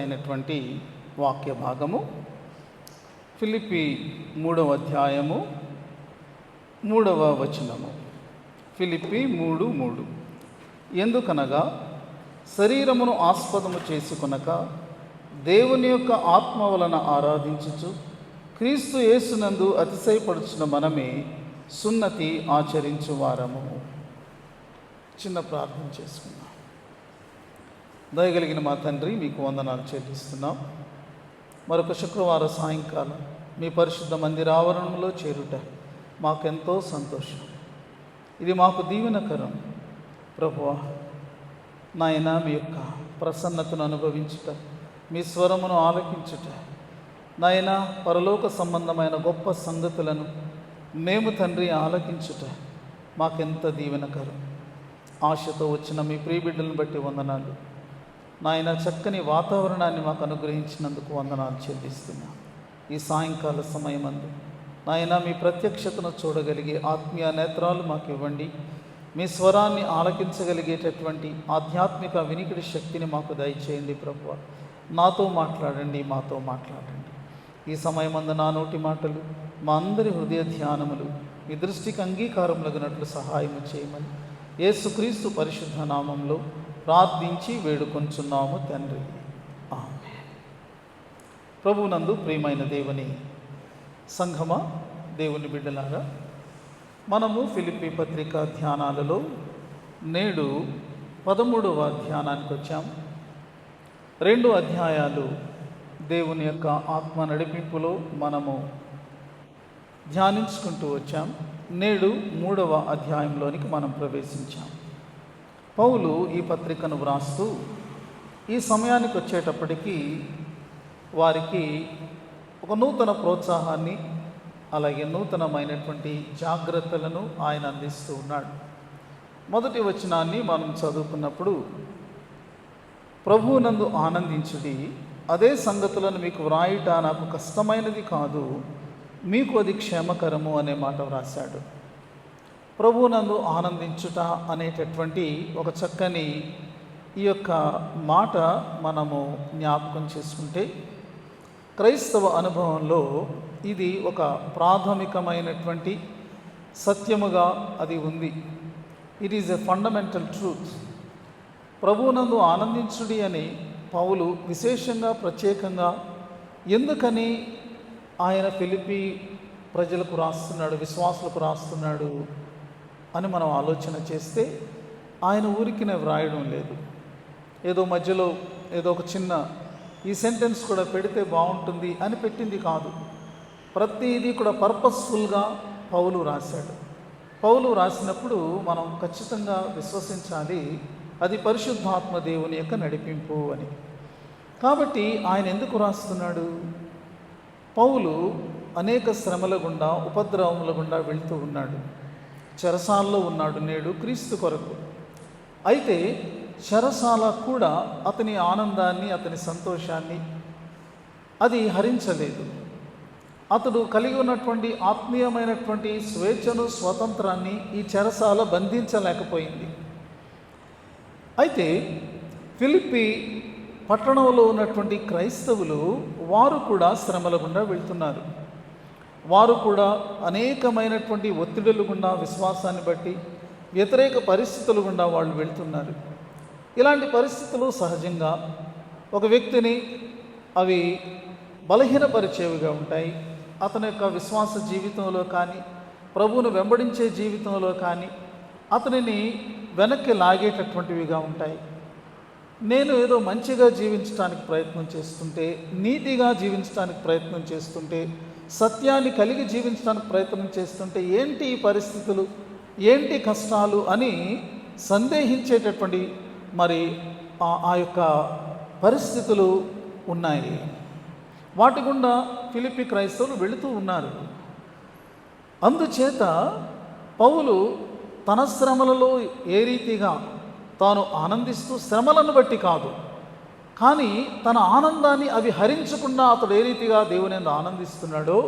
అయినటువంటి వాక్య భాగము ఫిలిప్పీ 3వ అధ్యాయము 3వ వచనము. ఫిలిప్పీ 3:3. ఎందుకనగా శరీరమును ఆస్పదము చేసుకొనక దేవుని యొక్క ఆత్మ వలన ఆరాధించుచు క్రీస్తు యేసునందు అతిశయపడుచున్న మనమే సున్నతి ఆచరించువారము. చిన్న ప్రార్థన చేసుకుందాం. దయగలిగిన మా తండ్రి, మీకు వందనాలు చెల్లిస్తున్నాం. మరొక శుక్రవారం సాయంకాలం మీ పరిశుద్ధ మందిరావరణంలో చేరుట మాకెంతో సంతోషం. ఇది మాకు దీవెనకరం. ప్రభువా నాయన, మీ యొక్క ప్రసన్నతను అనుభవించుట, మీ స్వరమును ఆలకించుట, నాయన పరలోక సంబంధమైన గొప్ప సంగతులను మేము తండ్రి ఆలకించుట మాకెంత దీవెనకరం. ఆశతో వచ్చిన మీ ప్రియబిడ్డలను బట్టి వందనాలు నాయన. చక్కని వాతావరణాన్ని మాకు అనుగ్రహించినందుకు వందనాలు చెల్లిస్తున్నా. ఈ సాయంకాల సమయమందు నాయన మీ ప్రత్యక్షతను చూడగలిగే ఆత్మీయ నేత్రాలు మాకు ఇవ్వండి. మీ స్వరాన్ని ఆలకించగలిగేటటువంటి ఆధ్యాత్మిక వినికిడి శక్తిని మాకు దయచేయండి. ప్రభువా నాతో మాట్లాడండి, మాతో మాట్లాడండి. ఈ సమయమందు నా నోటి మాటలు, మా అందరి హృదయ ధ్యానములు మీ దృష్టికి అంగీకారములగినట్లు సహాయము చేయమని యేసుక్రీస్తు పరిశుద్ధ నామంలో ప్రార్థించి వేడుకొంచున్నాము తండ్రి, ఆమేన్. ప్రభువునందు ప్రియమైన దేవుని సంఘమా, దేవుని బిడ్డలారా, మనము ఫిలిప్పీ పత్రిక ధ్యానాలలో నేడు 13వ ధ్యానానికి వచ్చాం. 2 అధ్యాయాలు దేవుని యొక్క ఆత్మ నడిపింపులో మనము ధ్యానించుకుంటూ వచ్చాం. నేడు 3వ అధ్యాయంలోనికి మనం ప్రవేశించాం. పౌలు ఈ పత్రికను వ్రాస్తూ ఈ సమయానికి వచ్చేటప్పటికీ వారికి ఒక నూతన ప్రోత్సాహాన్ని, అలాగే నూతనమైనటువంటి జాగ్రత్తలను ఆయన అందిస్తూ ఉన్నాడు. మొదటి వచనాన్ని మనం చదువుకున్నప్పుడు, ప్రభువునందు ఆనందించుడి, అదే సంగతులను మీకు వ్రాయుట నాకు కష్టమైనది కాదు, మీకు అది క్షేమకరము అనే మాట వ్రాశాడు. ప్రభువునందు ఆనందించుట అనేటటువంటి ఒక చక్కని ఈ యొక్క మాట మనము జ్ఞాపకం చేసుకుంటే, క్రైస్తవ అనుభవంలో ఇది ఒక ప్రాథమికమైనటువంటి సత్యముగా అది ఉంది. It is a fundamental truth. ప్రభువునందు ఆనందించుడి అని పౌలు విశేషంగా ప్రత్యేకంగా ఎందుకని ఆయన ఫిలిప్పీ ప్రజలకు రాస్తున్నాడు, విశ్వాసులకు రాస్తున్నాడు అని మనం ఆలోచన చేస్తే, ఆయన ఊరికినే వ్రాయడం లేదు. ఏదో మధ్యలో ఏదో ఒక చిన్న ఈ సెంటెన్స్ కూడా పెడితే బాగుంటుంది అని పెట్టింది కాదు. ప్రతిదీ కూడా పర్పస్ఫుల్గా పౌలు రాశాడు. పౌలు రాసినప్పుడు మనం ఖచ్చితంగా విశ్వసించాలి, అది పరిశుద్ధాత్మ దేవుని యొక్క నడిపింపు అని. కాబట్టి ఆయన ఎందుకు రాస్తున్నాడు? పౌలు అనేక శ్రమల గుండా, ఉపద్రవముల గుండా వెళ్తూ ఉన్నాడు. చెరసాల్లో ఉన్నాడు నేడు క్రీస్తు కొరకు. అయితే చెరసాల కూడా అతని ఆనందాన్ని, అతని సంతోషాన్ని అది హరించలేదు. అతడు కలిగి ఉన్నటువంటి ఆత్మీయమైనటువంటి స్వేచ్ఛను, స్వతంత్రాన్ని ఈ చెరసాల బంధించలేకపోయింది. అయితే ఫిలిప్పీ పట్టణంలో ఉన్నటువంటి క్రైస్తవులు వారు కూడా శ్రమల గుండా వెళ్తున్నారు. వారు కూడా అనేకమైనటువంటి ఒత్తిడుల గుండా, విశ్వాసాన్ని బట్టి వ్యతిరేక పరిస్థితుల గుండా వాళ్ళు వెళ్తున్నారు. ఇలాంటి పరిస్థితులు సహజంగా ఒక వ్యక్తిని అవి బలహీనపరిచేవిగా ఉంటాయి. అతని యొక్క విశ్వాస జీవితంలో కానీ, ప్రభువును వెంబడించే జీవితంలో కానీ అతనిని వెనక్కి లాగేటటువంటివిగా ఉంటాయి. నేను ఏదో మంచిగా జీవించడానికి ప్రయత్నం చేస్తుంటే, నీతిగా జీవించడానికి ప్రయత్నం చేస్తుంటే, సత్యాన్ని కలిగి జీవించడానికి ప్రయత్నం చేస్తుంటే ఏంటి ఈ పరిస్థితులు, ఏంటి కష్టాలు అని సందేహించేటటువంటి మరి ఆ యొక్క పరిస్థితులు ఉన్నాయి. వాటి గుండా ఫిలిప్పీ క్రైస్తవులు వెళుతూ ఉన్నారు. అందుచేత పౌలు తన శ్రమలలో ఏ రీతిగా తాను ఆనందిస్తూ, శ్రమలను బట్టి కాదు కానీ తన ఆనందాన్ని అవి హరించకుండా అతడు ఏ రీతిగా దేవుని యందు ఆనందిస్తున్నాడో,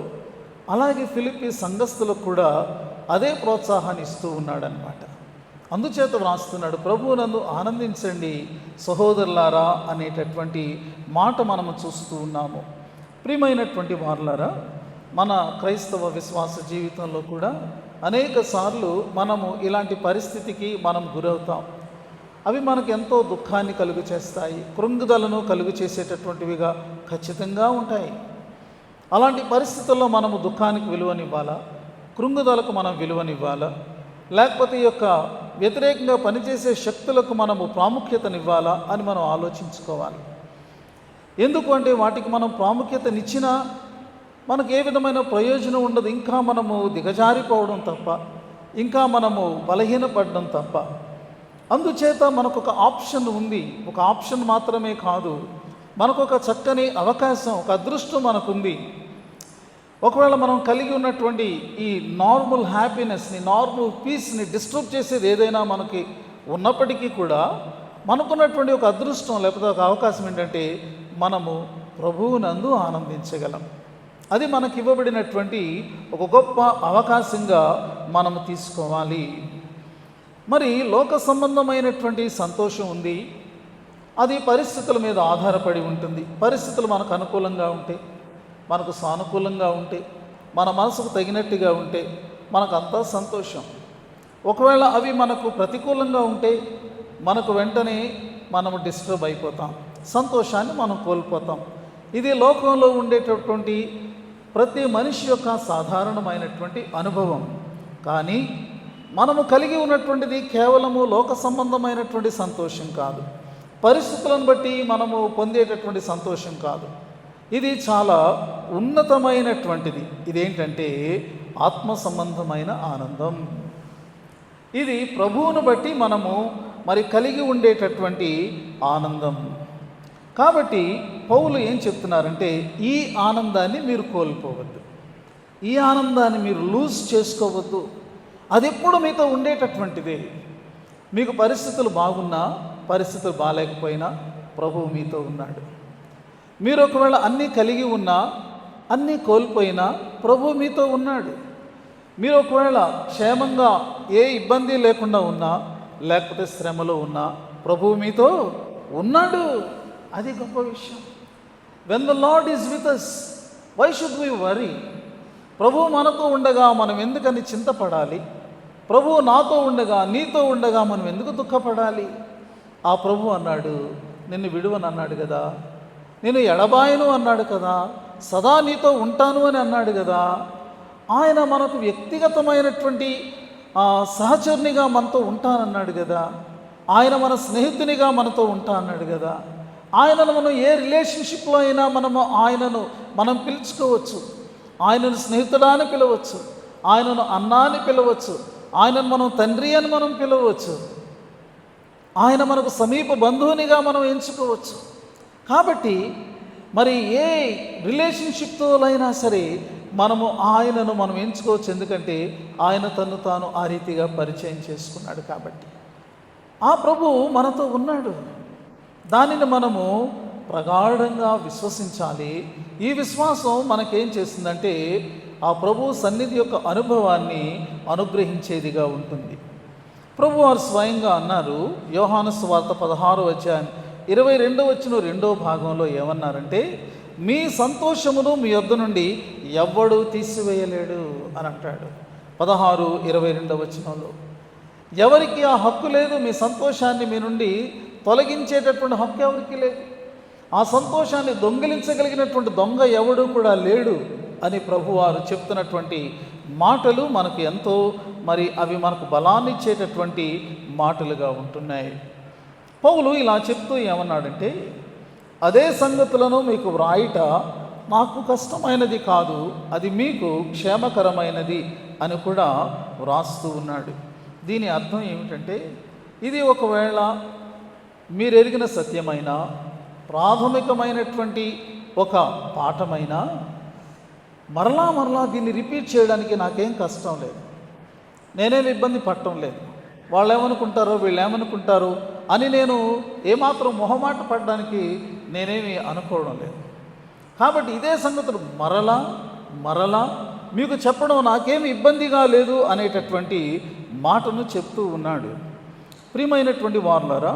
అలాగే ఫిలిప్పీ సంఘస్థులకు కూడా అదే ప్రోత్సాహాన్ని ఇస్తూ ఉన్నాడనమాట. అందుచేత వ్రాస్తున్నాడు, ప్రభువునందు ఆనందించండి సహోదరులారా అనేటటువంటి మాట మనము చూస్తూ ఉన్నాము. ప్రియమైనటువంటి వారులారా, మన క్రైస్తవ విశ్వాస జీవితంలో కూడా అనేక సార్లు మనము ఇలాంటి పరిస్థితికి మనం గురవుతాం. అవి మనకు ఎంతో దుఃఖాన్ని కలుగు చేస్తాయి, కృంగుదలను కలుగు చేసేటటువంటివిగా ఖచ్చితంగా ఉంటాయి. అలాంటి పరిస్థితుల్లో మనము దుఃఖానికి విలువనివ్వాలా, కృంగుదలకు మనం విలువనివ్వాలా, లేకపోతే ఈ యొక్క వ్యతిరేకంగా పనిచేసే శక్తులకు మనము ప్రాముఖ్యతనివ్వాలా అని మనం ఆలోచించుకోవాలి. ఎందుకు అంటే వాటికి మనం ప్రాముఖ్యతనిచ్చినా మనకు ఏ విధమైన ప్రయోజనం ఉండదు. ఇంకా మనము దిగజారిపోవడం తప్ప, ఇంకా మనము బలహీనపడడం తప్ప. అందుచేత మనకు ఒక ఆప్షన్ ఉంది. ఒక ఆప్షన్ మాత్రమే కాదు, మనకు ఒక చక్కని అవకాశం, ఒక అదృష్టం మనకుంది. ఒకవేళ మనం కలిగి ఉన్నటువంటి ఈ నార్మల్ హ్యాపీనెస్ని, నార్మల్ పీస్ని డిస్టర్బ్ చేసేది ఏదైనా మనకి ఉన్నప్పటికీ కూడా మనకున్నటువంటి ఒక అదృష్టం లేకపోతే ఒక అవకాశం ఏంటంటే మనము ప్రభువునందు ఆనందించగలం. అది మనకి ఇవ్వబడినటువంటి ఒక గొప్ప అవకాశంగా మనము తీసుకోవాలి. మరి లోక సంబంధమైనటువంటి సంతోషం ఉంది, అది పరిస్థితుల మీద ఆధారపడి ఉంటుంది. పరిస్థితులు మనకు అనుకూలంగా ఉంటే, మనకు సానుకూలంగా ఉంటే, మన మనసుకు తగినట్టుగా ఉంటే మనకంతా సంతోషం. ఒకవేళ అవి మనకు ప్రతికూలంగా ఉంటే మనకు వెంటనే మనము డిస్టర్బ్ అయిపోతాం, సంతోషాన్ని మనం కోల్పోతాం. ఇది లోకంలో ఉండేటటువంటి ప్రతి మనిషి యొక్క సాధారణమైనటువంటి అనుభవం. కానీ మనము కలిగి ఉన్నటువంటిది కేవలము లోక సంబంధమైనటువంటి సంతోషం కాదు, పరిస్థితులను బట్టి మనము పొందేటటువంటి సంతోషం కాదు. ఇది చాలా ఉన్నతమైనటువంటిది. ఇదేంటంటే ఆత్మ సంబంధమైన ఆనందం. ఇది ప్రభువును బట్టి మనము మరి కలిగి ఉండేటటువంటి ఆనందం. కాబట్టి పౌలు ఏం చెప్తున్నారంటే ఈ ఆనందాన్ని మీరు కోల్పోవద్దు, ఈ ఆనందాన్ని మీరు లూజ్ చేసుకోవద్దు. అది ఎప్పుడు మీతో ఉండేటటువంటిదే. మీకు పరిస్థితులు బాగున్నా, పరిస్థితులు బాగాలేకపోయినా ప్రభువు మీతో ఉన్నాడు. మీరు ఒకవేళ అన్నీ కలిగి ఉన్నా, అన్నీ కోల్పోయినా ప్రభువు మీతో ఉన్నాడు. మీరు ఒకవేళ క్షేమంగా ఏ ఇబ్బంది లేకుండా ఉన్నా, లేకపోతే శ్రమలో ఉన్నా ప్రభువు మీతో ఉన్నాడు. అది గొప్ప విషయం. When the Lord is with us, why should we worry? ప్రభువు మనతో ఉండగా మనం ఎందుకని చింతపడాలి? ప్రభువు నాతో ఉండగా, నీతో ఉండగా మనం ఎందుకు దుఃఖపడాలి? ఆ ప్రభు అన్నాడు, నిన్ను విడువను అన్నాడు కదా, నేను ఎడబాయను అన్నాడు కదా, సదా నీతో ఉంటాను అని అన్నాడు కదా. ఆయన మనకు వ్యక్తిగతమైనటువంటి సహచరునిగా మనతో ఉంటానన్నాడు కదా. ఆయన మన స్నేహితునిగా మనతో ఉంటా అన్నాడు కదా. ఆయనను మనం ఏ రిలేషన్షిప్లో అయినా ఆయనను మనం పిలుచుకోవచ్చు. ఆయనను స్నేహితుడా అని పిలవచ్చు, ఆయనను అన్నా అని పిలవచ్చు, ఆయనను మనం తండ్రి అని మనం పిలవచ్చు, ఆయన మనకు సమీప బంధువునిగా మనం ఎంచుకోవచ్చు. కాబట్టి మరి ఏ రిలేషన్షిప్తో అయినా సరే ఆయనను మనం ఎంచుకోవచ్చు. ఎందుకంటే ఆయన తను తాను ఆ రీతిగా పరిచయం చేసుకున్నాడు. కాబట్టి ఆ ప్రభువు మనతో ఉన్నాడు. దానిని మనము ప్రగాఢంగా విశ్వసించాలి. ఈ విశ్వాసం మనకేం చేస్తుందంటే ఆ ప్రభు సన్నిధి యొక్క అనుభవాన్ని అనుగ్రహించేదిగా ఉంటుంది. ప్రభు వారు స్వయంగా అన్నారు, యోహాను సువార్త 16వ అధ్యాయం 22వ రెండో భాగంలో ఏమన్నారంటే, మీ సంతోషమును మీ యొద్ద నుండి ఎవ్వడూ తీసివేయలేడు అని అంటాడు. 16:22 ఎవరికి ఆ హక్కు లేదు. మీ సంతోషాన్ని మీ నుండి తొలగించేటటువంటి హక్కు ఎవరికి లేదు. ఆ సంతోషాన్ని దొంగిలించగలిగినటువంటి దొంగ ఎవడు కూడా లేడు అని ప్రభువారు చెప్తున్నటువంటి మాటలు మనకు ఎంతో అవి మనకు బలాన్ని ఇచ్చేటటువంటి మాటలుగా ఉంటున్నాయి. పౌలు ఇలా చెప్తూ ఏమన్నాడంటే, అదే సంగతులను మీకు వ్రాయుట నాకు కష్టమైనది కాదు, అది మీకు క్షేమకరమైనది అని కూడా వ్రాస్తూ ఉన్నాడు. దీని అర్థం ఏమిటంటే, ఇది ఒకవేళ మీరు ఎరిగిన సత్యమైన ప్రాథమికమైనటువంటి ఒక పాఠమైనా మరలా దీన్ని రిపీట్ చేయడానికి నాకేం కష్టం లేదు, నేనేమి ఇబ్బంది పడటం లేదు. వాళ్ళు ఏమనుకుంటారో వీళ్ళు ఏమనుకుంటారు అని నేను ఏమాత్రం మొహమాట పడడానికి నేనేమి అనుకోవడం లేదు. కాబట్టి ఇదే సంగతులు మరలా మీకు చెప్పడం నాకేమి ఇబ్బందిగా లేదు అనేటటువంటి మాటను చెప్తూ ఉన్నాడు. ప్రియమైనటువంటి వారులారా,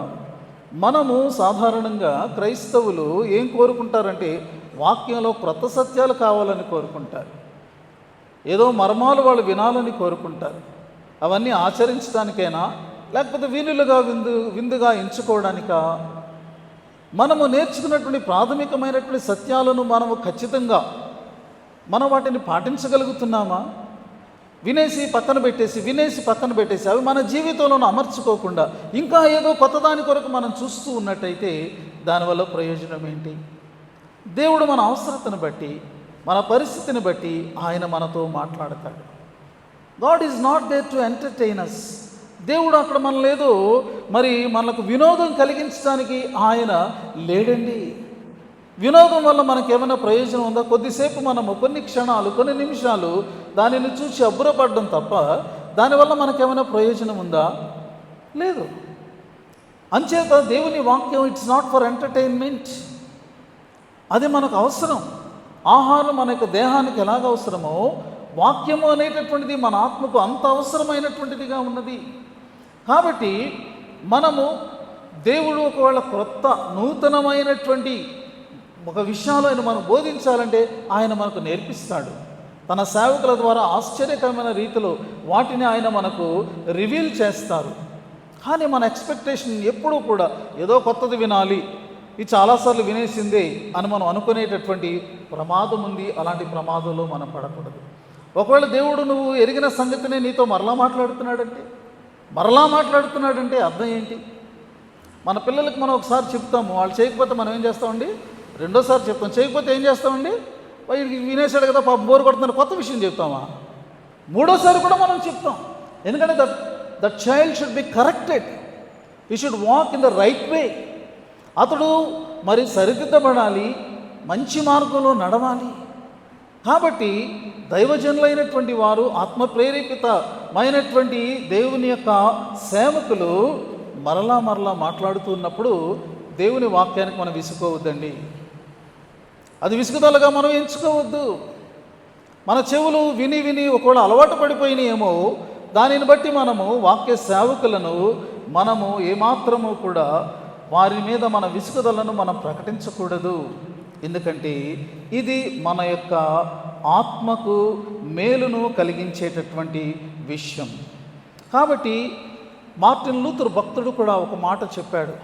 మనము సాధారణంగా క్రైస్తవులు ఏం కోరుకుంటారంటే వాక్యంలో క్రొత్త సత్యాలు కావాలని కోరుకుంటారు. ఏదో మర్మాలు వాళ్ళు వినాలని కోరుకుంటారు. అవన్నీ ఆచరించడానికైనా లేకపోతే వీణులుగా విందుగా ఎంచుకోవడానికా? మనము నేర్చుకున్నటువంటి ప్రాథమికమైనటువంటి సత్యాలను మనము ఖచ్చితంగా మనం వాటిని పాటించగలుగుతున్నామా? వినేసి పక్కన పెట్టేసి అవి మన జీవితంలో అమర్చుకోకుండా ఇంకా ఏదో కొత్తదాని కొరకు మనం చూస్తూ ఉన్నట్టయితే దానివల్ల ప్రయోజనం ఏంటి? దేవుడు మన అవసరతను బట్టి, మన పరిస్థితిని బట్టి ఆయన మనతో మాట్లాడతాడు. God is not there to entertain us. దేవుడు అక్కడ మనకు వినోదం కలిగించడానికి ఆయన లేడండి. వినోదం వల్ల మనకు ఏమైనా ప్రయోజనం ఉందా? కొద్దిసేపు మనము కొన్ని క్షణాలు, కొన్ని నిమిషాలు దానిని చూసి అబ్బురపడడం తప్ప దానివల్ల మనకేమైనా ప్రయోజనం ఉందా? లేదు. అంచేత దేవుని వాక్యం ఇట్స్ నాట్ ఫర్ ఎంటర్టైన్మెంట్. అది మనకు అవసరం. ఆహారం మన యొక్క దేహానికి ఎలాగ అవసరమో వాక్యము అనేటటువంటిది మన ఆత్మకు అంత అవసరమైనటువంటిదిగా ఉన్నది. కాబట్టి మనము దేవుడు ఒకవేళ క్రొత్త నూతనమైనటువంటి ఒక విషయాలు ఆయన మనకు బోధించాలంటే ఆయన మనకు నేర్పిస్తాడు. తన సేవకుల ద్వారా ఆశ్చర్యకరమైన రీతిలో వాటిని ఆయన మనకు రివీల్ చేస్తారు. కానీ మన ఎక్స్పెక్టేషన్ ఎప్పుడూ కూడా ఏదో కొత్తది వినాలి, ఇది చాలాసార్లు వినేసిందే అని మనం అనుకునేటటువంటి ప్రమాదం ఉంది. అలాంటి ప్రమాదంలో మనం పడకూడదు. ఒకవేళ దేవుడు నువ్వు ఎరిగిన సంగతినే నీతో మరలా మాట్లాడుతున్నాడంటే అర్థం ఏంటి? మన పిల్లలకు మనం ఒకసారి చెప్తాము, వాళ్ళు చేయకపోతే మనం ఏం చేస్తామండి? రెండోసారి చెప్తాం. చేయకపోతే ఏం చేస్తామండి? వినేశాడు కదా పాపం బోరు కొడుతున్న కొత్త విషయం చెప్తామా? మూడోసారి కూడా మనం చెప్తాం. ఎందుకంటే that child should be corrected. He should walk in the right way. అతడు సరిదిద్దబడాలి, మంచి మార్గంలో నడవాలి. కాబట్టి దైవజనులైనటువంటి వారు, ఆత్మప్రేరేపితమైనటువంటి దేవుని యొక్క సేవకులు మరలా మాట్లాడుతున్నప్పుడు దేవుని వాక్యానికి మనం విసుకోవద్దండి. అది విసుగుదలగా మనం ఎంచుకోవద్దు. మన చెవులు విని ఒకవేళ అలవాటు పడిపోయినాయేమో దానిని బట్టి మనము వాక్య సేవకులను మనము ఏమాత్రము కూడా వారి మీద మన విసుగుదలను మనం ప్రకటించకూడదు. ఎందుకంటే ఇది మన యొక్క ఆత్మకు మేలును కలిగించేటటువంటి విషయం. కాబట్టి మార్టిన్ లూథర్ భక్తుడు కూడా ఒక మాట చెప్పాడు,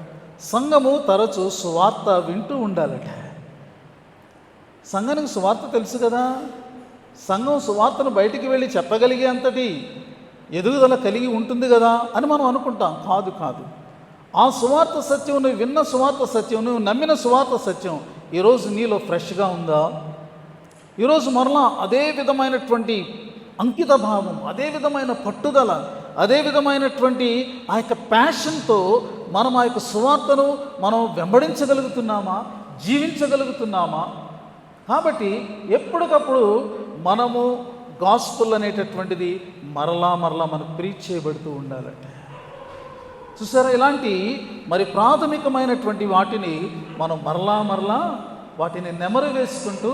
సంఘము తరచు సువార్త వింటూ ఉండాలట. సంఘానికి సువార్త తెలుసు కదా, సంఘం సువార్తను బయటికి వెళ్ళి చెప్పగలిగే అంతటి ఎదుగుదల కలిగి ఉంటుంది కదా అని మనం అనుకుంటాం. కాదు. ఆ సువార్త సత్యం, నువ్వు విన్న సువార్త సత్యం, నువ్వు నమ్మిన సువార్త సత్యం ఈరోజు నీలో ఫ్రెష్గా ఉందా? ఈరోజు మరలా అదే విధమైనటువంటి అంకిత భావం, అదే విధమైన పట్టుదల, అదే విధమైనటువంటి ఆ యొక్క ప్యాషన్తో మనం ఆ యొక్క సువార్తను మనం వెంబడించగలుగుతున్నామా, జీవించగలుగుతున్నామా? కాబట్టి ఎప్పటికప్పుడు మనము గాస్పుల్ అనేటటువంటిది మరలా మనకు ప్రీచ్ చేయబడుతూ ఉండాలంటే. చూసారా, ఇలాంటి ప్రాథమికమైనటువంటి వాటిని మనం మరలా వాటిని నెమరు వేసుకుంటూ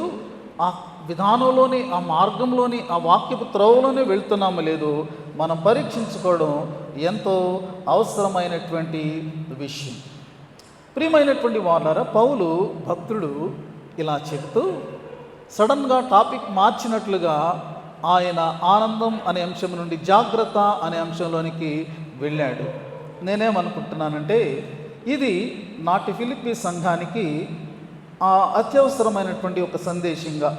ఆ విధానంలోని, ఆ మార్గంలోని, ఆ వాక్యపు త్రోవలోనే వెళ్తున్నామో లేదో మనం పరీక్షించుకోవడం ఎంతో అవసరమైనటువంటి విషయం. ప్రియమైనటువంటి వారులారా, పౌలు భక్తుడు ఇలా చెప్తూ సడన్గా టాపిక్ మార్చినట్లుగా ఆయన ఆనందం అనే అంశం నుండి జాగ్రత్త అనే అంశంలోనికి వెళ్ళాడు. నేనేమనుకుంటున్నానంటే ఇది నాటి ఫిలిప్పీ సంఘానికి అత్యవసరమైనటువంటి ఒక సందేశంగా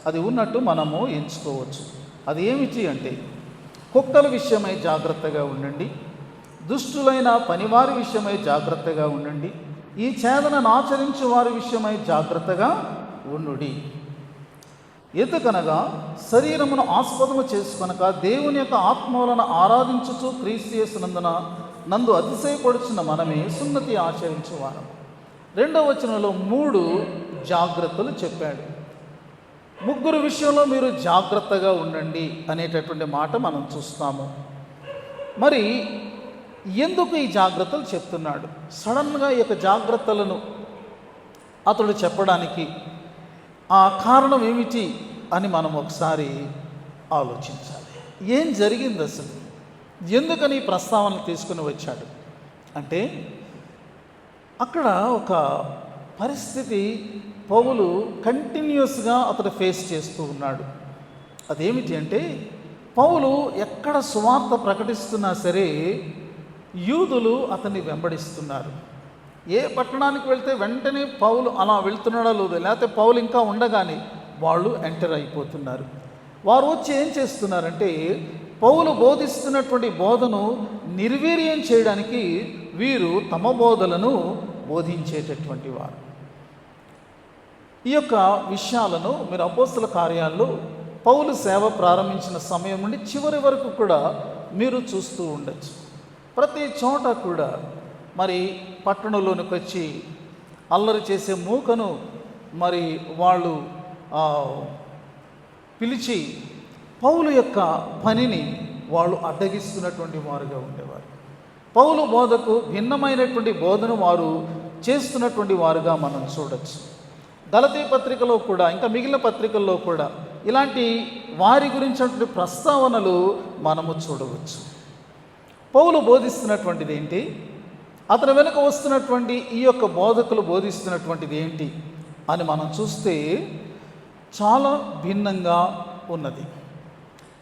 అది ఉన్నట్టు మనము ఎంచుకోవచ్చు. అది ఏమిటి అంటే, కుక్కల విషయమై జాగ్రత్తగా ఉండండి, దుష్టులైన పనివారి విషయమై జాగ్రత్తగా ఉండండి, ఈ ఛేదనను ఆచరించే వారి విషయమై జాగ్రత్తగా ఉండుడి. ఎందుకనగా శరీరమును ఆస్పదము చేసుకొనక దేవుని యొక్క ఆత్మలను ఆరాధించుచు క్రీస్తు యేసునందున నందు అతిశయపడుచున్న మనమే సున్నతి ఆచరించువారు. 2వ వచనంలో 3 జాగ్రత్తలు చెప్పాడు. 3 విషయంలో మీరు జాగ్రత్తగా ఉండండి అనేటటువంటి మాట మనం చూస్తాము. మరి ఎందుకు ఈ జాగ్రత్తలు చెప్తున్నాడు? సడన్గా ఈ యొక్క జాగ్రత్తలను అతడు చెప్పడానికి ఆ కారణం ఏమిటి అని మనం ఒకసారి ఆలోచించాలి. ఏం జరిగింది అసలు? ఎందుకని ప్రస్తావన తీసుకుని వచ్చాడు? అంటే అక్కడ ఒక పరిస్థితి పౌలు కంటిన్యూస్గా అతడు ఫేస్ చేస్తూ ఉన్నాడు. అదేమిటి అంటే, పౌలు ఎక్కడ సువార్త ప్రకటిస్తున్నా సరే యూదులు అతన్ని వెంబడిస్తున్నారు. ఏ పట్టణానికి వెళ్తే వెంటనే పౌలు అలా వెళ్తున్నాడో లేదో, లేకపోతే పౌలు ఇంకా ఉండగానే వాళ్ళు ఎంటర్ అయిపోతున్నారు. వారు వచ్చి ఏం చేస్తున్నారంటే, పౌలు బోధిస్తున్నటువంటి బోధను నిర్వీర్యం చేయడానికి వీరు తమ బోధలను బోధించేటటువంటి వారు. ఈ యొక్క విషయాలను మీరు అపోస్తల కార్యాల్లో పౌలు సేవ ప్రారంభించిన సమయం నుండి చివరి వరకు కూడా మీరు చూస్తూ ఉండొచ్చు. ప్రతి చోట కూడా మరి పట్టణంలోనికి వచ్చి అల్లరి చేసే మూకను మరి వాళ్ళు పిలిచి పౌలు యొక్క పనిని వాళ్ళు అడ్డగిస్తున్నటువంటి వారుగా ఉండేవారు. పౌలు బోధకు భిన్నమైనటువంటి బోధను వారు చేస్తున్నటువంటి వారుగా మనం చూడొచ్చు. గలతీ పత్రికలో కూడా ఇంకా మిగిలిన పత్రికల్లో కూడా ఇలాంటి వారి గురించినటువంటి ప్రస్తావనలు మనము చూడవచ్చు. పౌలు బోధిస్తున్నటువంటిది ఏంటి, అతని వెనుక వస్తున్నటువంటి ఈ యొక్క బోధకులు బోధిస్తున్నటువంటిది ఏంటి అని మనం చూస్తే చాలా భిన్నంగా ఉన్నది.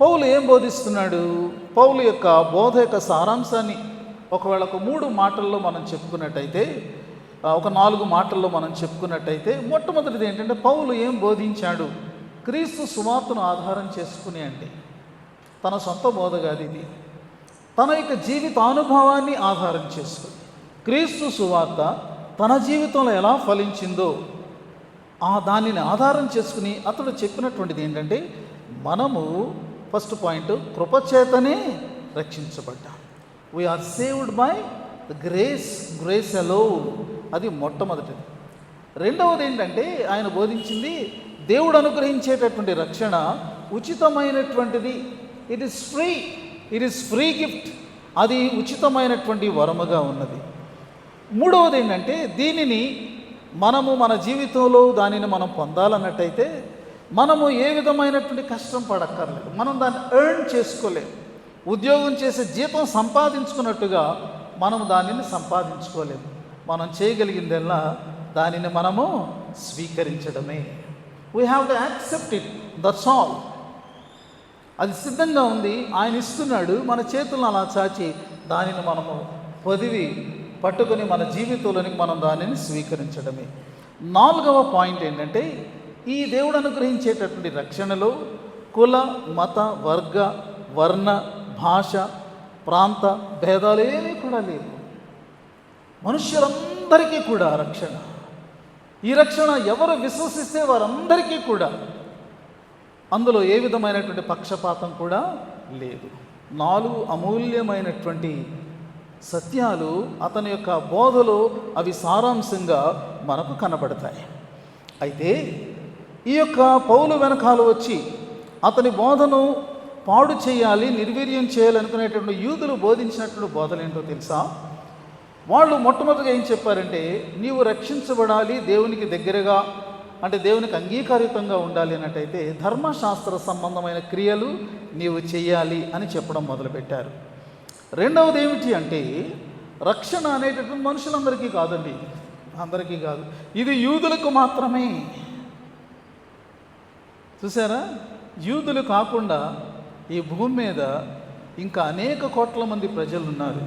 పౌలు ఏం బోధిస్తున్నాడు? పౌలు యొక్క బోధ యొక్క సారాంశాన్ని ఒకవేళ ఒక 3 మాటల్లో మనం చెప్పుకున్నట్టయితే, ఒక 4 మాటల్లో మనం చెప్పుకున్నట్టయితే, మొట్టమొదటిది ఏంటంటే పౌలు ఏం బోధించాడు? క్రీస్తు సువార్తను ఆధారం చేసుకుని, అంటే తన సొంత బోధ కాదు ఇది, తన యొక్క జీవితానుభవాన్ని ఆధారం చేసుకుని క్రీస్తు సువార్త తన జీవితంలో ఎలా ఫలించిందో దానిని ఆధారం చేసుకుని అతడు చెప్పినటువంటిది ఏంటంటే, మనము ఫస్ట్ పాయింట్ కృపచేతనే రక్షించబడ్డాం. We are saved by the grace alone. అది మొట్టమొదటిది. రెండవది ఏంటంటే ఆయన బోధించింది దేవుడు అనుగ్రహించేటటువంటి రక్షణ ఉచితమైనటువంటిది. It is free gift. అది ఉచితమైనటువంటి వరముగా ఉన్నది. మూడవది ఏంటంటే దీనిని మనము మన జీవితంలో దానిని మనం పొందాలన్నట్టయితే మనము ఏ విధమైనటువంటి కష్టం పడక్కర్లేదు. మనం దాన్ని ఎర్న్ చేసుకోలేము. ఉద్యోగం చేసే జీతం సంపాదించుకున్నట్టుగా మనము దానిని సంపాదించుకోలేము. మనం చేయగలిగిందల్లా దానిని మనము స్వీకరించడమే. We have to accept it, that's all. అది సిద్ధంగా ఉంది, ఆయన ఇస్తున్నాడు. మన చేతులను అలా చాచి దానిని మనము పొదివి పట్టుకొని మన జీవితంలోనికి మనం దానిని స్వీకరించడమే. 4వ పాయింట్ ఏంటంటే, ఈ దేవుడు అనుగ్రహించేటటువంటి రక్షణలో కుల, మత, వర్గ, వర్ణ, భాష, ప్రాంత భేదాలు ఏమీ కూడా లేవు. మనుష్యులందరికీ కూడా రక్షణ. ఈ రక్షణ ఎవరు విశ్వసిస్తే వారందరికీ కూడా, అందులో ఏ విధమైనటువంటి పక్షపాతం కూడా లేదు. 4 అమూల్యమైనటువంటి సత్యాలు అతని యొక్క బోధలో అవి సారాంశంగా మనకు కనబడతాయి. అయితే ఈ యొక్క పౌలు వెనకాల వచ్చి అతని బోధను పాడు చేయాలి, నిర్వీర్యం చేయాలనుకునేటువంటి యూదులు బోధించినటువంటి బోధలు ఏంటో తెలుసా? వాళ్ళు మొట్టమొదటిగా ఏం చెప్పారంటే, నీవు రక్షించబడాలి, దేవునికి దగ్గరగా అంటే దేవునికి అంగీకారితంగా ఉండాలి అన్నట్టయితే ధర్మశాస్త్ర సంబంధమైన క్రియలు నీవు చేయాలి అని చెప్పడం మొదలుపెట్టారు. రెండవది ఏమిటి అంటే, రక్షణ అనేటటువంటి మనుషులందరికీ కాదండి, అందరికీ కాదు, ఇది యూదులకు మాత్రమే. చూసారా? యూదులు కాకుండా ఈ భూమి మీద ఇంకా అనేక కోట్ల మంది ప్రజలు ఉన్నారు.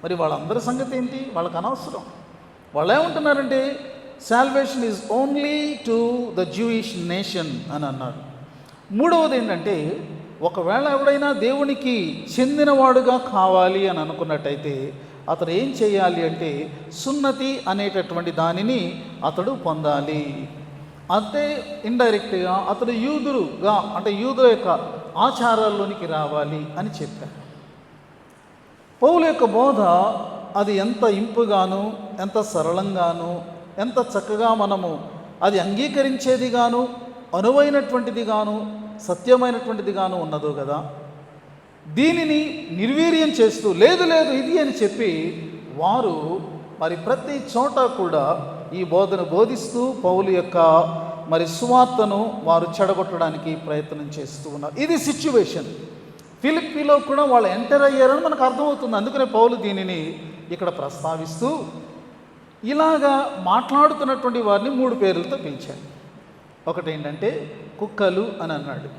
మరి వాళ్ళందరి సంగతి ఏంటి? వాళ్ళకి అనవసరం. వాళ్ళు ఏమంటున్నారంటే, salvation is only to the Jewish nation అని అన్నారు. మూడవది ఏంటంటే, ఒకవేళ ఎవడైనా దేవునికి చెందినవాడుగా కావాలి అని అనుకున్నట్టయితే అతడు ఏం చేయాలి అంటే, సున్నతి అనేటటువంటి దానిని అతడు పొందాలి. అంతే ఇండైరెక్ట్గా అతడు యూదులుగా అంటే యూదుల యొక్క ఆచారాల్లోనికి రావాలి అని చెప్పారు. పౌలు యొక్క బోధ అది ఎంత ఇంపుగాను, ఎంత సరళంగాను, ఎంత చక్కగా మనము అది అంగీకరించేదిగాను, అనువైనటువంటిదిగాను, సత్యమైనటువంటిదిగాను ఉన్నదో కదా. దీనిని నిర్వీర్యం చేస్తూ లేదు ఇది అని చెప్పి వారు మరి ప్రతి చోట కూడా ఈ బోధను బోధిస్తూ పౌలు యొక్క మరి సువార్తను వారు చెడగొట్టడానికి ప్రయత్నం చేస్తూ ఉన్నారు. ఇది సిచ్యువేషన్. ఫిలిప్పీలో కూడా వాళ్ళు ఎంటర్ అయ్యారని మనకు అర్థమవుతుంది. అందుకనే పౌలు దీనిని ఇక్కడ ప్రస్తావిస్తూ ఇలాగా మాట్లాడుతున్నటువంటి వారిని 3 పేర్లతో పిలిచాడు. ఒకటి ఏంటంటే కుక్కలు అని అన్నాడు,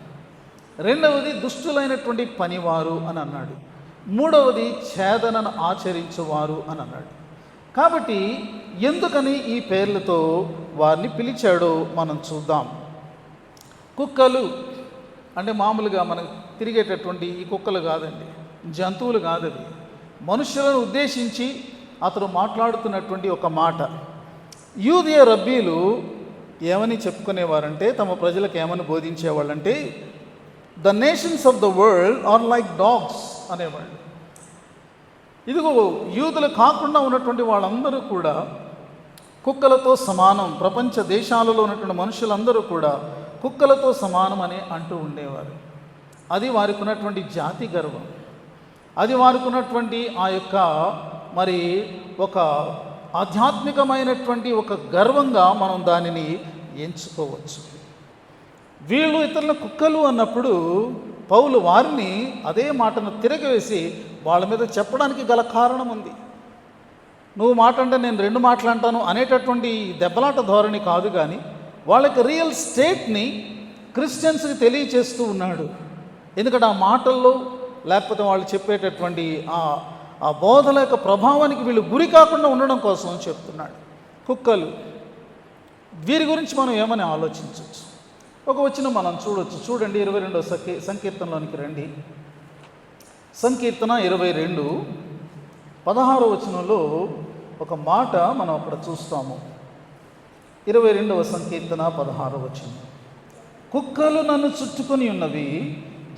రెండవది దుష్టులైనటువంటి పనివారు అని అన్నాడు, మూడవది ఛేదనను ఆచరించువారు అని అన్నాడు. కాబట్టి ఎందుకని ఈ పేర్లతో వారిని పిలిచాడో మనం చూద్దాం. కుక్కలు అంటే మామూలుగా మనం తిరిగేటటువంటి ఈ కుక్కలు కాదండి, జంతువులు కాదవి, మనుషులను ఉద్దేశించి అతడు మాట్లాడుతున్నటువంటి ఒక మాట. యూదయ రబ్బీలు ఏమని చెప్పుకునేవారంటే, తమ ప్రజలకు ఏమని బోధించేవాళ్ళంటే, the nations of the world are like dogs అనేవాళ్ళు. ఇదిగో యూదులు కాకుండా ఉన్నటువంటి వాళ్ళందరూ కూడా కుక్కలతో సమానం, ప్రపంచ దేశాలలో ఉన్నటువంటి మనుషులందరూ కూడా కుక్కలతో సమానం అని అంటూ ఉండేవారు. అది వారికి ఉన్నటువంటి జాతి గర్వం, అది వారికి ఉన్నటువంటి ఆ యొక్క మరి ఒక ఆధ్యాత్మికమైనటువంటి ఒక గర్వంగా మనం దానిని ఎంచుకోవచ్చు. వీళ్ళు ఇతరుల కుక్కలు అన్నప్పుడు పౌలు వారిని అదే మాటను తిరగవేసి వాళ్ళ మీద చెప్పడానికి గల కారణం ఉంది. నువ్వు మాట అంటే నేను 2 మాటలు అంటాను అనేటటువంటి దెబ్బలాట ధోరణి కాదు, కానీ వాళ్ళకి రియల్ స్టేట్ని క్రిస్టియన్స్కి తెలియచేస్తూ ఉన్నాడు. ఎందుకంటే ఆ మాటల్లో లేకపోతే వాళ్ళు చెప్పేటటువంటి ఆ బోధల యొక్క ప్రభావానికి వీళ్ళు గురి కాకుండా ఉండడం కోసం చెప్తున్నాడు. కుక్కలు, వీరి గురించి మనం ఏమని ఆలోచించవచ్చు. ఒక వచనం మనం చూడవచ్చు. చూడండి, 22వ సంకీర్తనలోనికి రండి. సంకీర్తన 22 16వ వచనంలో ఒక మాట మనం అక్కడ చూస్తాము. 22వ సంకీర్తన 16వ వచనం, కుక్కలు నన్ను చుట్టుకొని ఉన్నవి,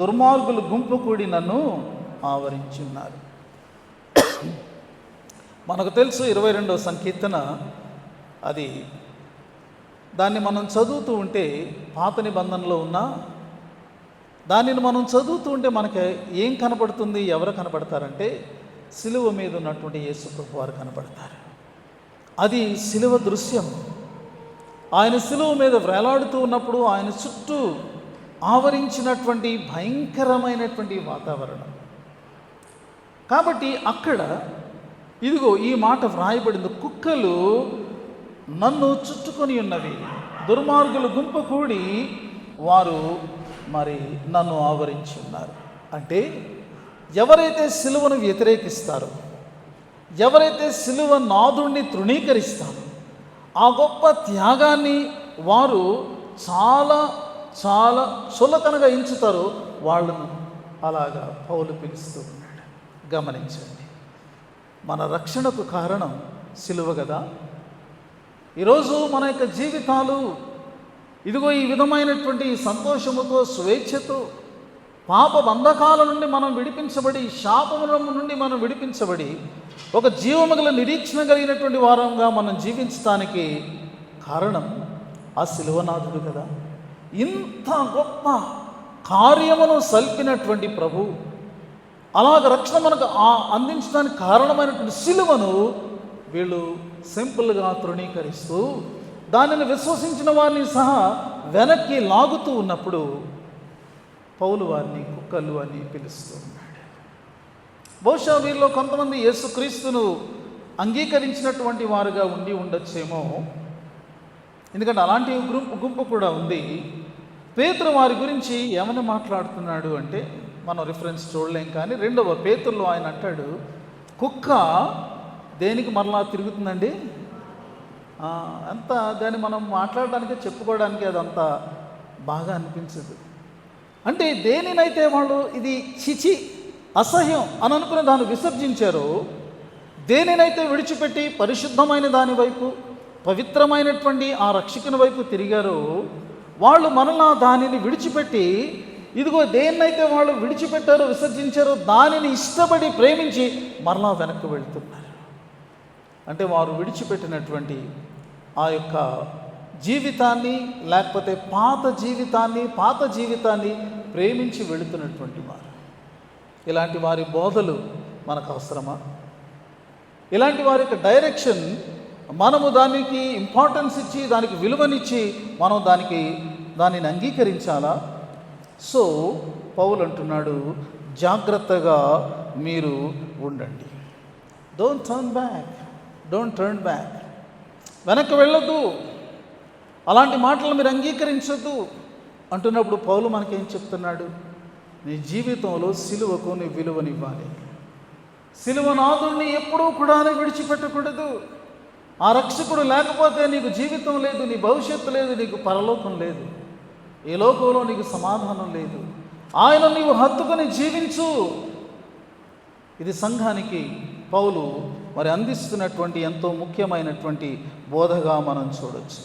దుర్మార్గులు గుంపు కూడి నన్ను ఆవరించి ఉన్నారు. మనకు తెలుసు 22వ సంకీర్తన, అది దాన్ని మనం చదువుతూ ఉంటే పాత నిబంధనలో ఉన్న దానిని మనం చదువుతూ ఉంటే మనకి ఏం కనపడుతుంది, ఎవరు కనపడతారంటే సిలువ మీద ఉన్నటువంటి యేసుప్రభు వారు కనపడతారు. అది సిలువ దృశ్యం. ఆయన సిలువ మీద వేలాడుతూ ఉన్నప్పుడు ఆయన చుట్టూ ఆవరించినటువంటి భయంకరమైనటువంటి వాతావరణం. కాబట్టి అక్కడ ఇదిగో ఈ మాట వ్రాయబడింది, కుక్కలు నన్ను చుట్టుకొని ఉన్నవి, దుర్మార్గులు గుంపు కూడి వారు మరి నన్ను ఆవరించి ఉన్నారు. అంటే ఎవరైతే సిలువను వ్యతిరేకిస్తారో, ఎవరైతే సిలువ నాదుణ్ణి తృణీకరిస్తారో, ఆ గొప్ప త్యాగాన్ని వారు చాలా చాలా చులకనగా ఎంచుతారో వాళ్ళను అలాగా పౌలు పిలుస్తూ ఉన్నాడు. గమనించండి, మన రక్షణకు కారణం సిలువ కదా. ఈరోజు మన యొక్క జీవితాలు ఇదిగో ఈ విధమైనటువంటి సంతోషముతో, స్వేచ్ఛతో, పాప బంధకాల నుండి మనం విడిపించబడి, శాపముల నుండి మనం విడిపించబడి ఒక జీవముగల నిరీక్షణ కలిగినటువంటి వారంగా మనం జీవించడానికి కారణం ఆ సిలువనాథుడు కదా. ఇంత గొప్ప కార్యమును సల్పినటువంటి ప్రభు అలాగ రక్షణ మనకు అందించడానికి కారణమైనటువంటి సిలువను వీళ్ళు సింపుల్గా తృణీకరిస్తూ దానిని విశ్వసించిన వారిని సహా వెనక్కి లాగుతూ ఉన్నప్పుడు పౌలు వారిని కుక్కలు అని పిలుస్తూ ఉన్నాడు. బహుశా వీరిలో కొంతమంది యేసుక్రీస్తును అంగీకరించినటువంటి వారుగా ఉండి ఉండొచ్చేమో, ఎందుకంటే అలాంటి గుంపు కూడా ఉంది. పేతురు వారి గురించి ఏమని మాట్లాడుతున్నాడు అంటే మనం రిఫరెన్స్ చూడలేం, కానీ 2వ పేతురులో ఆయన అంటాడు, కుక్క దేనికి మరలా తిరుగుతుందండి, అంత దాన్ని మనం మాట్లాడడానికి చెప్పుకోవడానికి అదంత బాగా అనిపించదు. అంటే దేనినైతే వాళ్ళు ఇది చిచి అసహ్యం అని అనుకుని దాన్ని విసర్జించారో, దేనినైతే విడిచిపెట్టి పరిశుద్ధమైన దాని వైపు, పవిత్రమైనటువంటి ఆ రక్షకుని వైపు తిరిగారో, వాళ్ళు మరలా దానిని విడిచిపెట్టి ఇదిగో దేన్నైతే వాళ్ళు విడిచిపెట్టారో, విసర్జించారో దానిని ఇష్టపడి ప్రేమించి మరలా వెనక్కి వెళ్తున్నారు. అంటే వారు విడిచిపెట్టినటువంటి ఆ యొక్క జీవితాన్ని, లేకపోతే పాత జీవితాన్ని ప్రేమించి వెళుతున్నటువంటి వారు. ఇలాంటి వారి బోధలు మనకు అవసరమా? ఇలాంటి వారి యొక్క డైరెక్షన్ మనము దానికి ఇంపార్టెన్స్ ఇచ్చి, దానికి విలువనిచ్చి మనం దానిని అంగీకరించాలా? సో పౌలు అంటున్నాడు, జాగ్రత్తగా మీరు ఉండండి. Don't turn back. వెనక్కి వెళ్ళొద్దు, అలాంటి మాటలు మీరు అంగీకరించొద్దు అంటున్నప్పుడు పౌలు మనకేం చెప్తున్నాడు? నీ జీవితంలో సిలువకు నీ విలువనివ్వాలి. సిలువనాథుడిని ఎప్పుడూ కూడా విడిచిపెట్టకూడదు. ఆ రక్షకుడు లేకపోతే నీకు జీవితం లేదు, నీ భవిష్యత్తు లేదు, నీకు పరలోకం లేదు, ఈ లోకంలో నీకు సమాధానం లేదు. ఆయన నీవు హత్తుకొని జీవించు. ఇది సంఘానికి పౌలు మరి అందిస్తున్నటువంటి ఎంతో ముఖ్యమైనటువంటి బోధగా మనం చూడొచ్చు.